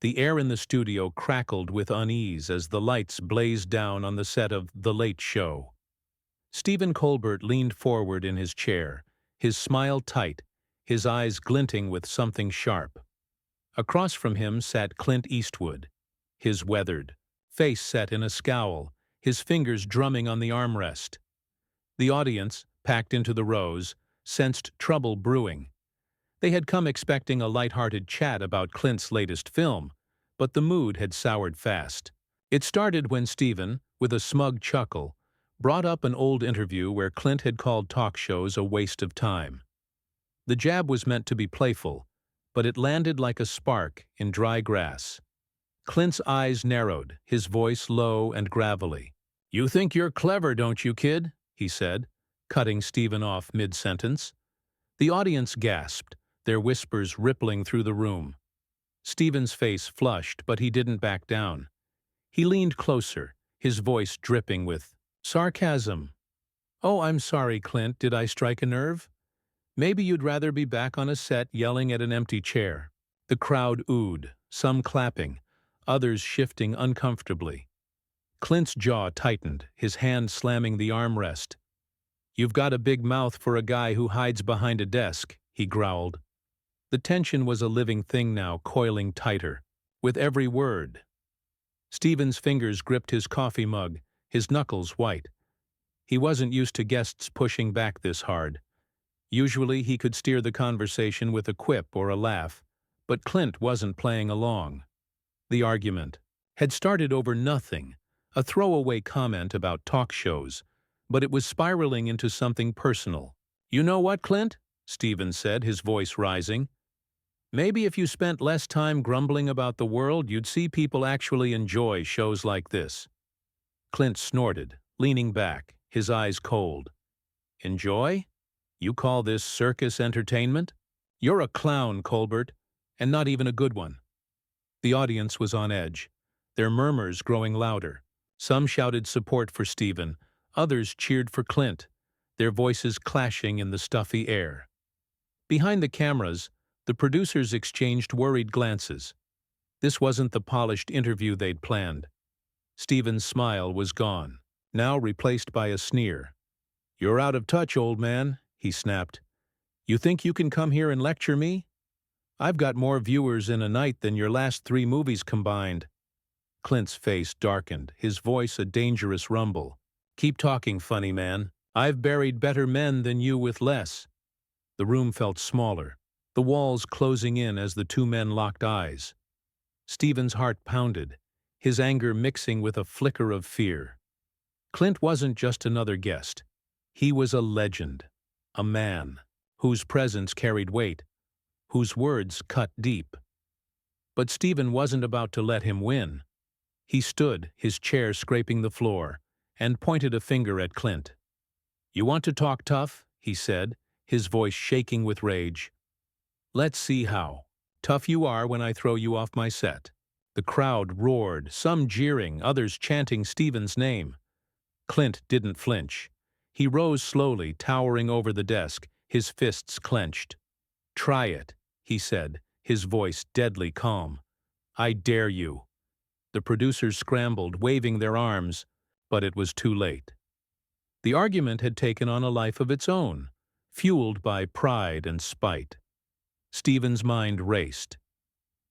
The air in the studio crackled with unease as the lights blazed down on the set of The Late Show. Stephen Colbert leaned forward in his chair, his smile tight, his eyes glinting with something sharp. Across from him sat Clint Eastwood, his weathered face set in a scowl, his fingers drumming on the armrest. The audience, packed into the rows, sensed trouble brewing. They had come expecting a lighthearted chat about Clint's latest film, but the mood had soured fast. It started when Stephen, with a smug chuckle, brought up an old interview where Clint had called talk shows a waste of time. The jab was meant to be playful, but it landed like a spark in dry grass. Clint's eyes narrowed, his voice low and gravelly. "You think you're clever, don't you, kid?" he said, cutting Stephen off mid-sentence. The audience gasped, their whispers rippling through the room. Stephen's face flushed, but he didn't back down. He leaned closer, his voice dripping with sarcasm. "Oh, I'm sorry, Clint, did I strike a nerve? Maybe you'd rather be back on a set yelling at an empty chair." The crowd oohed, some clapping, others shifting uncomfortably. Clint's jaw tightened, his hand slamming the armrest. "You've got a big mouth for a guy who hides behind a desk," he growled. The tension was a living thing now, coiling tighter, with every word. Stephen's fingers gripped his coffee mug, his knuckles white. He wasn't used to guests pushing back this hard. Usually he could steer the conversation with a quip or a laugh, but Clint wasn't playing along. The argument had started over nothing, a throwaway comment about talk shows, but it was spiraling into something personal. "You know what, Clint?" Stephen said, his voice rising. "Maybe if you spent less time grumbling about the world, you'd see people actually enjoy shows like this." Clint snorted, leaning back, his eyes cold. "Enjoy? You call this circus entertainment? You're a clown, Colbert, and not even a good one." The audience was on edge, their murmurs growing louder. Some shouted support for Stephen, others cheered for Clint, their voices clashing in the stuffy air. Behind the cameras, the producers exchanged worried glances. This wasn't the polished interview they'd planned. Stephen's smile was gone, now replaced by a sneer. "You're out of touch, old man," he snapped. "You think you can come here and lecture me? I've got more viewers in a night than your last 3 movies combined." Clint's face darkened, his voice a dangerous rumble. "Keep talking, funny man. I've buried better men than you with less." The room felt smaller, the walls closing in as the two men locked eyes. Stephen's heart pounded, his anger mixing with a flicker of fear. Clint wasn't just another guest. He was a legend, a man, whose presence carried weight, whose words cut deep. But Stephen wasn't about to let him win. He stood, his chair scraping the floor, and pointed a finger at Clint. "You want to talk tough?" he said, his voice shaking with rage. "Let's see how tough you are when I throw you off my set." The crowd roared, some jeering, others chanting Stephen's name. Clint didn't flinch. He rose slowly, towering over the desk, his fists clenched. "Try it," he said, his voice deadly calm. "I dare you." The producers scrambled, waving their arms, but it was too late. The argument had taken on a life of its own, fueled by pride and spite. Stephen's mind raced.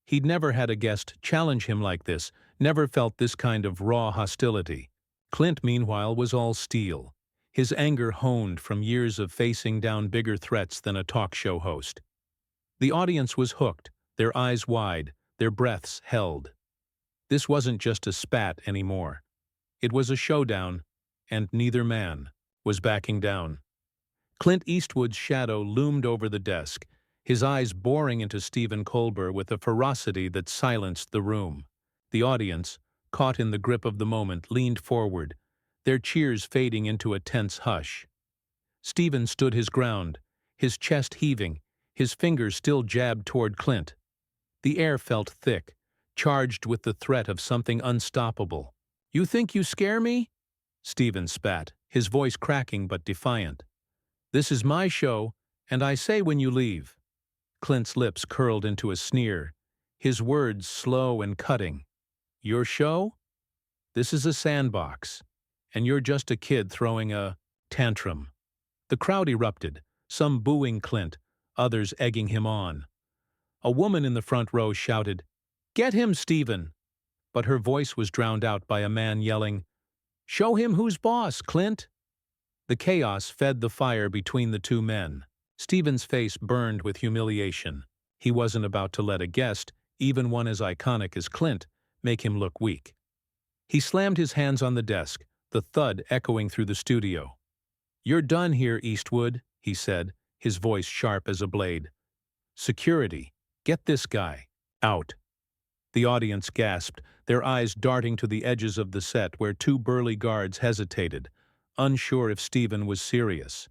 He'd never had a guest challenge him like this, never felt this kind of raw hostility. Clint, meanwhile, was all steel, his anger honed from years of facing down bigger threats than a talk show host. The audience was hooked, their eyes wide, their breaths held. This wasn't just a spat anymore. It was a showdown, and neither man was backing down. Clint Eastwood's shadow loomed over the desk, his eyes boring into Stephen Colbert with a ferocity that silenced the room. The audience, caught in the grip of the moment, leaned forward, their cheers fading into a tense hush. Stephen stood his ground, his chest heaving, his fingers still jabbed toward Clint. The air felt thick, charged with the threat of something unstoppable. "You think you scare me?" Stephen spat, his voice cracking but defiant. "This is my show, and I say when you leave." Clint's lips curled into a sneer, his words slow and cutting. Your show? This is a sandbox, and you're just a kid throwing a tantrum. The crowd erupted, some booing Clint, others egging him on. A woman in the front row shouted, "Get him, Stephen!" But her voice was drowned out by a man yelling, "Show him who's boss, Clint!" The chaos fed the fire between the two men. Stephen's face burned with humiliation. He wasn't about to let a guest, even one as iconic as Clint, make him look weak. He slammed his hands on the desk, the thud echoing through the studio. "You're done here, Eastwood," he said, his voice sharp as a blade. "Security, get this guy out." The audience gasped, their eyes darting to the edges of the set where two burly guards hesitated, unsure if Stephen was serious.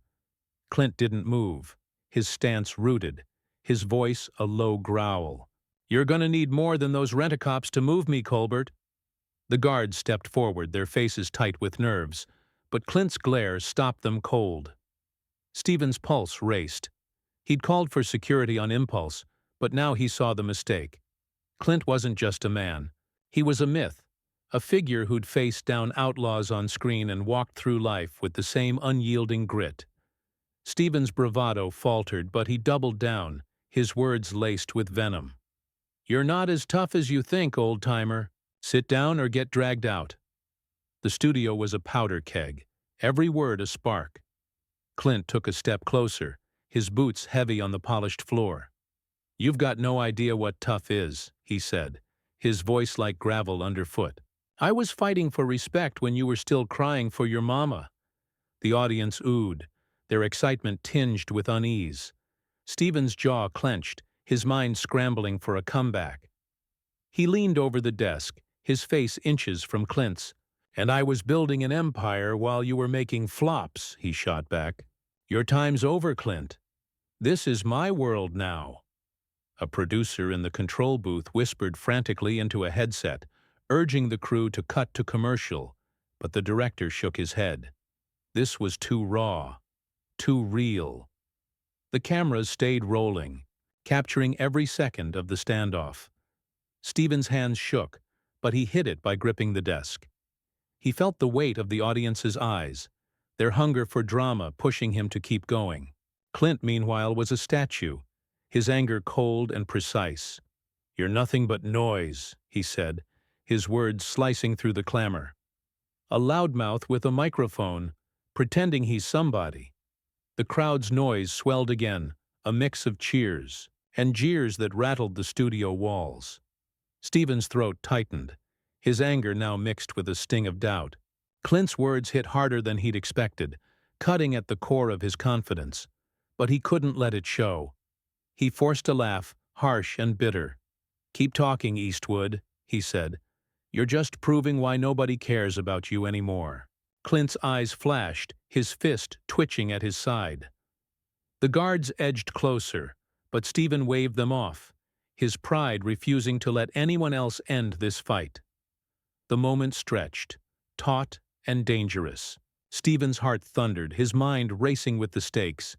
Clint didn't move, his stance rooted, his voice a low growl. "You're gonna need more than those rent-a-cops to move me, Colbert." The guards stepped forward, their faces tight with nerves, but Clint's glare stopped them cold. Stephen's pulse raced. He'd called for security on impulse, but now he saw the mistake. Clint wasn't just a man. He was a myth, a figure who'd faced down outlaws on screen and walked through life with the same unyielding grit. Stephen's bravado faltered, but he doubled down, his words laced with venom. "You're not as tough as you think, old-timer. Sit down or get dragged out." The studio was a powder keg, every word a spark. Clint took a step closer, his boots heavy on the polished floor. "You've got no idea what tough is," he said, his voice like gravel underfoot. "I was fighting for respect when you were still crying for your mama." The audience oohed, their excitement tinged with unease. Stephen's jaw clenched, his mind scrambling for a comeback. He leaned over the desk, his face inches from Clint's. "And I was building an empire while you were making flops," he shot back. "Your time's over, Clint. This is my world now." A producer in the control booth whispered frantically into a headset, urging the crew to cut to commercial, but the director shook his head. This was too raw, too real. The cameras stayed rolling, capturing every second of the standoff. Stephen's hands shook, but he hid it by gripping the desk. He felt the weight of the audience's eyes, their hunger for drama pushing him to keep going. Clint, meanwhile, was a statue, his anger cold and precise. "You're nothing but noise," he said, his words slicing through the clamor. A loudmouth with a microphone, pretending he's somebody. The crowd's noise swelled again, a mix of cheers and jeers that rattled the studio walls. Stephen's throat tightened, his anger now mixed with a sting of doubt. Clint's words hit harder than he'd expected, cutting at the core of his confidence. But he couldn't let it show. He forced a laugh, harsh and bitter. "Keep talking, Eastwood," he said. "You're just proving why nobody cares about you anymore." Clint's eyes flashed, his fist twitching at his side. The guards edged closer, but Stephen waved them off, his pride refusing to let anyone else end this fight. The moment stretched, taut and dangerous. Stephen's heart thundered, his mind racing with the stakes.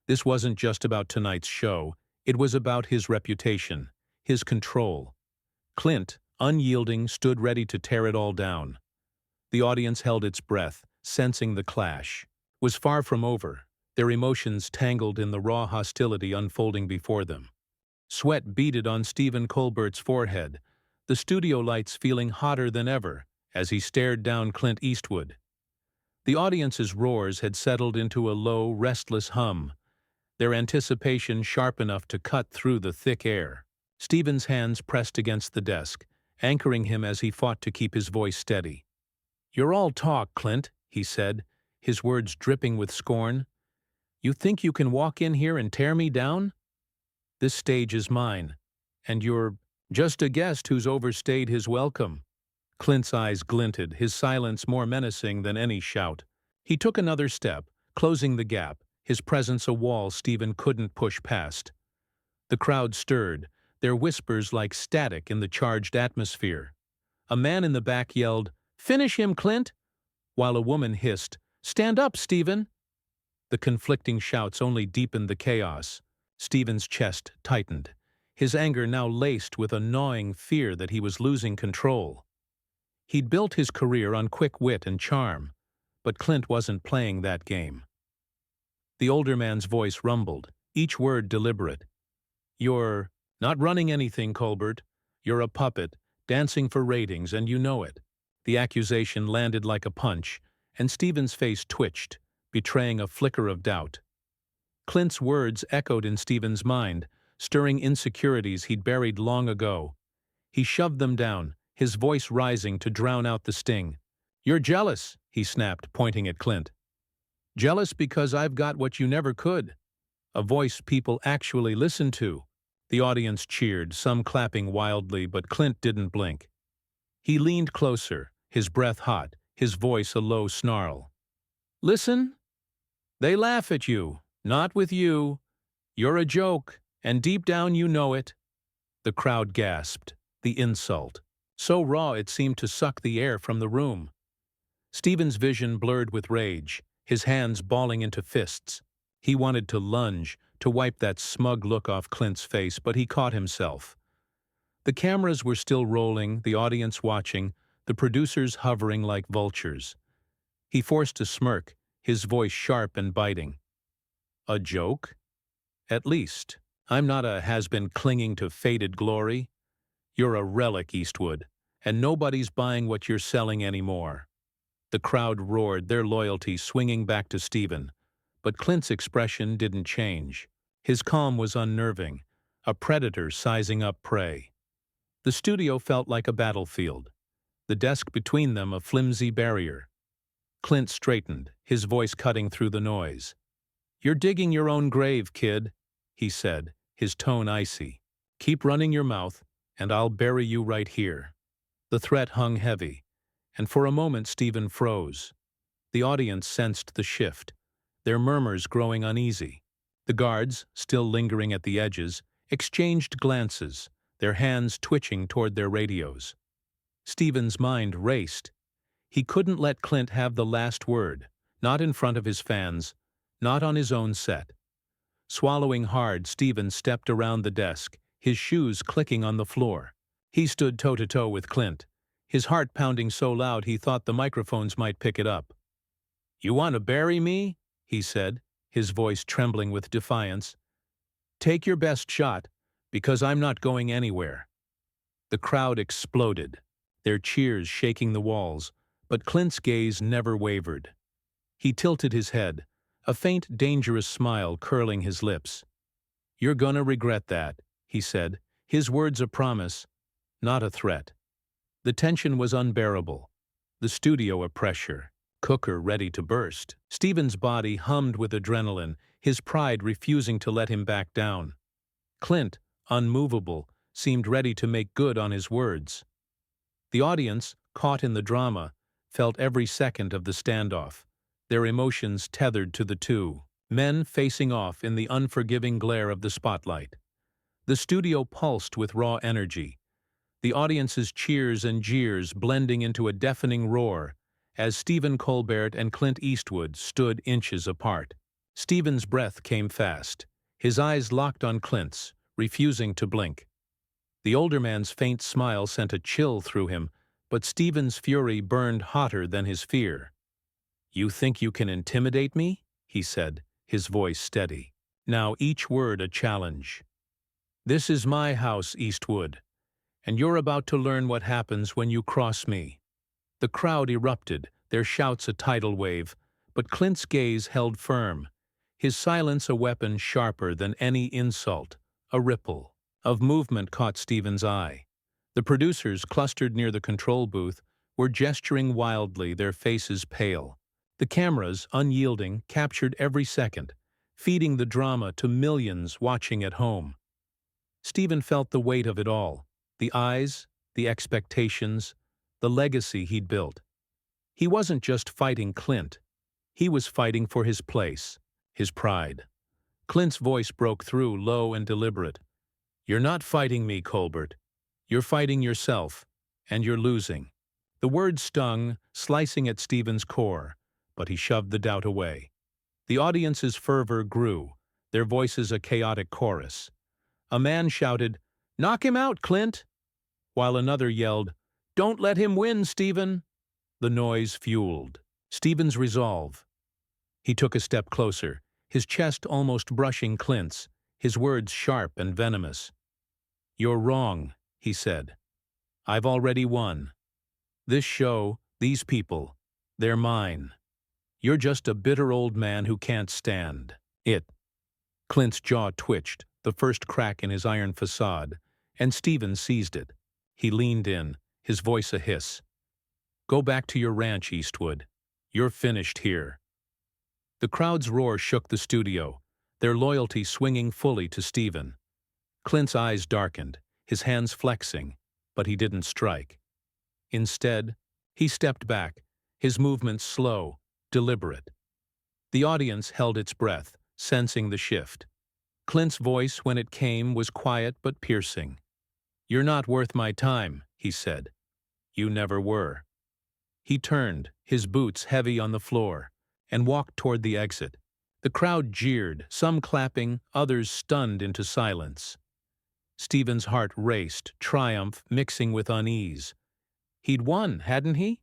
This wasn't just about tonight's show, it was about his reputation, his control. Clint, unyielding, stood ready to tear it all down. The audience held its breath, sensing the clash. It was far from over, their emotions tangled in the raw hostility unfolding before them. Sweat beaded on Stephen Colbert's forehead, the studio lights feeling hotter than ever as he stared down Clint Eastwood. The audience's roars had settled into a low, restless hum, their anticipation sharp enough to cut through the thick air. Stephen's hands pressed against the desk, anchoring him as he fought to keep his voice steady. "You're all talk, Clint," he said, his words dripping with scorn. "You think you can walk in here and tear me down? This stage is mine, and you're just a guest who's overstayed his welcome." Clint's eyes glinted, his silence more menacing than any shout. He took another step, closing the gap, his presence a wall Stephen couldn't push past. The crowd stirred, their whispers like static in the charged atmosphere. A man in the back yelled, "Finish him, Clint!" while a woman hissed, "Stand up, Stephen!" The conflicting shouts only deepened the chaos. Stephen's chest tightened, his anger now laced with a gnawing fear that he was losing control. He'd built his career on quick wit and charm, but Clint wasn't playing that game. The older man's voice rumbled, each word deliberate. "You're not running anything, Colbert. You're a puppet, dancing for ratings, and you know it." The accusation landed like a punch, and Stephen's face twitched, betraying a flicker of doubt. Clint's words echoed in Stephen's mind, stirring insecurities he'd buried long ago. He shoved them down, his voice rising to drown out the sting. "You're jealous," he snapped, pointing at Clint. "Jealous because I've got what you never could. A voice people actually listen to." The audience cheered, some clapping wildly, but Clint didn't blink. He leaned closer, his breath hot, his voice a low snarl. "Listen? They laugh at you, not with you. You're a joke, and deep down you know it." The crowd gasped, the insult, so raw it seemed to suck the air from the room. Stephen's vision blurred with rage, his hands balling into fists. He wanted to lunge, to wipe that smug look off Clint's face, but he caught himself. The cameras were still rolling, the audience watching, the producers hovering like vultures. He forced a smirk, his voice sharp and biting. "A joke? At least, I'm not a has-been clinging to faded glory. You're a relic, Eastwood, and nobody's buying what you're selling anymore." The crowd roared, their loyalty swinging back to Stephen. But Clint's expression didn't change. His calm was unnerving, a predator sizing up prey. The studio felt like a battlefield, the desk between them a flimsy barrier. Clint straightened, his voice cutting through the noise. "You're digging your own grave, kid," he said, his tone icy. "Keep running your mouth, and I'll bury you right here." The threat hung heavy, and for a moment Stephen froze. The audience sensed the shift, their murmurs growing uneasy. The guards, still lingering at the edges, exchanged glances, their hands twitching toward their radios. Stephen's mind raced. He couldn't let Clint have the last word, not in front of his fans, not on his own set. Swallowing hard, Stephen stepped around the desk, his shoes clicking on the floor. He stood toe-to-toe with Clint, his heart pounding so loud he thought the microphones might pick it up. "You want to bury me?" he said, his voice trembling with defiance. "Take your best shot, because I'm not going anywhere." The crowd exploded, their cheers shaking the walls, but Clint's gaze never wavered. He tilted his head, a faint, dangerous smile curling his lips. "You're gonna regret that," he said, his words a promise, not a threat. The tension was unbearable, the studio a pressure, cooker ready to burst. Stephen's body hummed with adrenaline, his pride refusing to let him back down. Clint, unmovable, seemed ready to make good on his words. The audience, caught in the drama, felt every second of the standoff, their emotions tethered to the two, men facing off in the unforgiving glare of the spotlight. The studio pulsed with raw energy, the audience's cheers and jeers blending into a deafening roar as Stephen Colbert and Clint Eastwood stood inches apart. Stephen's breath came fast, his eyes locked on Clint's, refusing to blink. The older man's faint smile sent a chill through him, but Stephen's fury burned hotter than his fear. "You think you can intimidate me?" he said, his voice steady. Now each word a challenge. "This is my house, Eastwood, and you're about to learn what happens when you cross me." The crowd erupted, their shouts a tidal wave, but Clint's gaze held firm, his silence a weapon sharper than any insult. A ripple of movement caught Stephen's eye. The producers, clustered near the control booth, were gesturing wildly, their faces pale. The cameras, unyielding, captured every second, feeding the drama to millions watching at home. Stephen felt the weight of it all, the eyes, the expectations, the legacy he'd built. He wasn't just fighting Clint. He was fighting for his place, his pride. Clint's voice broke through, low and deliberate. "You're not fighting me, Colbert. You're fighting yourself, and you're losing." The words stung, slicing at Stephen's core, but he shoved the doubt away. The audience's fervor grew, their voices a chaotic chorus. A man shouted, "Knock him out, Clint!" while another yelled, "Don't let him win, Stephen!" The noise fueled Stephen's resolve. He took a step closer, his chest almost brushing Clint's, his words sharp and venomous. "You're wrong," he said. "I've already won. This show, these people, they're mine. You're just a bitter old man who can't stand it." Clint's jaw twitched, the first crack in his iron facade, and Stephen seized it. He leaned in, his voice a hiss. "Go back to your ranch, Eastwood. You're finished here." The crowd's roar shook the studio, their loyalty swinging fully to Stephen. Clint's eyes darkened, his hands flexing, but he didn't strike. Instead, he stepped back, his movements slow, deliberate. The audience held its breath, sensing the shift. Clint's voice, when it came, was quiet but piercing. "You're not worth my time," he said. "You never were." He turned, his boots heavy on the floor, and walked toward the exit. The crowd jeered, some clapping, others stunned into silence. Stephen's heart raced, triumph mixing with unease. He'd won, hadn't he?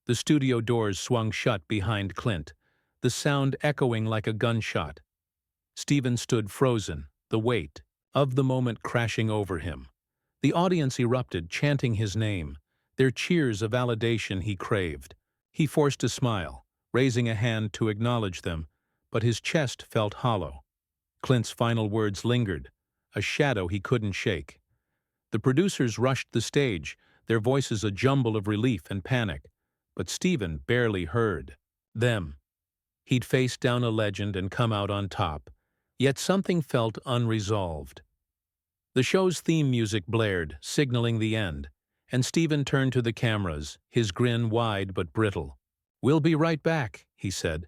The studio doors swung shut behind Clint, the sound echoing like a gunshot. Stephen stood frozen, the weight of the moment crashing over him. The audience erupted, chanting his name, their cheers a validation he craved. He forced a smile, raising a hand to acknowledge them, but his chest felt hollow. Clint's final words lingered, a shadow he couldn't shake. The producers rushed the stage, their voices a jumble of relief and panic, but Stephen barely heard them. He'd faced down a legend and come out on top, yet something felt unresolved. The show's theme music blared, signaling the end, and Stephen turned to the cameras, his grin wide but brittle. "We'll be right back," he said,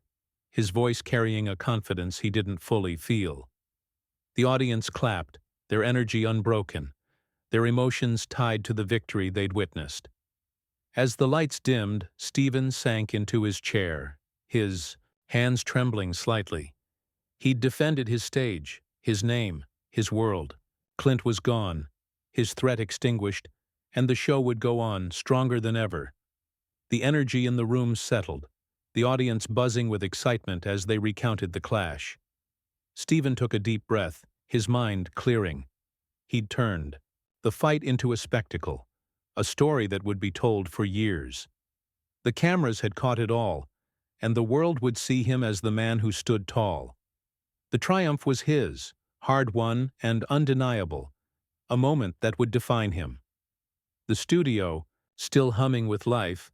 his voice carrying a confidence he didn't fully feel. The audience clapped, their energy unbroken, their emotions tied to the victory they'd witnessed. As the lights dimmed, Stephen sank into his chair, his hands trembling slightly. He'd defended his stage, his name, his world. Clint was gone, his threat extinguished, and the show would go on, stronger than ever. The energy in the room settled, the audience buzzing with excitement as they recounted the clash. Stephen took a deep breath, his mind clearing. He'd turned the fight into a spectacle, a story that would be told for years. The cameras had caught it all, and the world would see him as the man who stood tall. The triumph was his, hard-won and undeniable, a moment that would define him. The studio, still humming with life,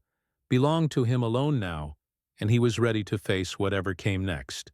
belonged to him alone now, and he was ready to face whatever came next.